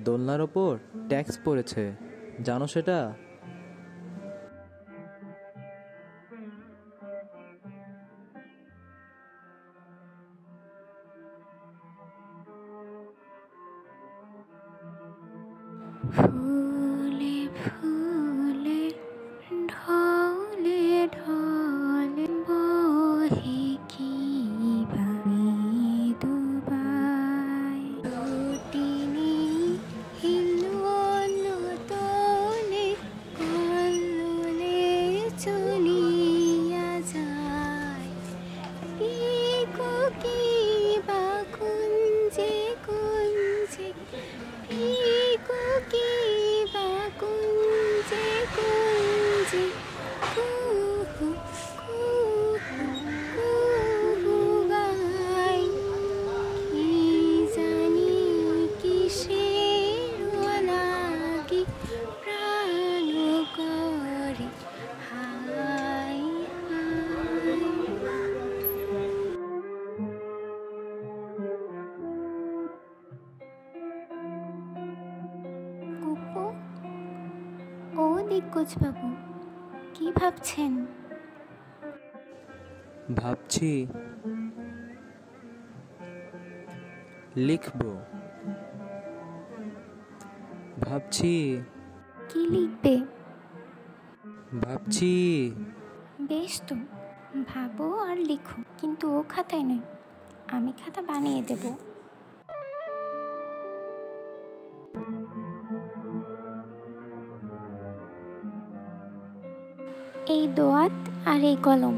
দোলনার ওপর ট্যাক্স পড়েছে, জানো সেটা? ফুলে ফুলে ঢলে ঢলে বহে কি দুবাই রুটিনি হিলুলো তোলে কল্লোলে চলিয়া যায় পিকো কি বা কুঞ্জে কুঞ্জে পিকো কি বা কুঞ্জে কুঞ্জে কুহু কুহু কুহু গাই কি জানি কিসের লাগি প্রাণ করে হাই হাই। কুকু, ও দিগ্গজ বাবু, কি ভাবছেন? ভাবছি লিখব। ভাবছি কি লিখবে? ভাবছি বেশ তো, ভাবো আর লিখো, কিন্তু ও খাতায় নয়, আমি খাতা বানিয়ে দেব। এই দোয়াত আর এই কলম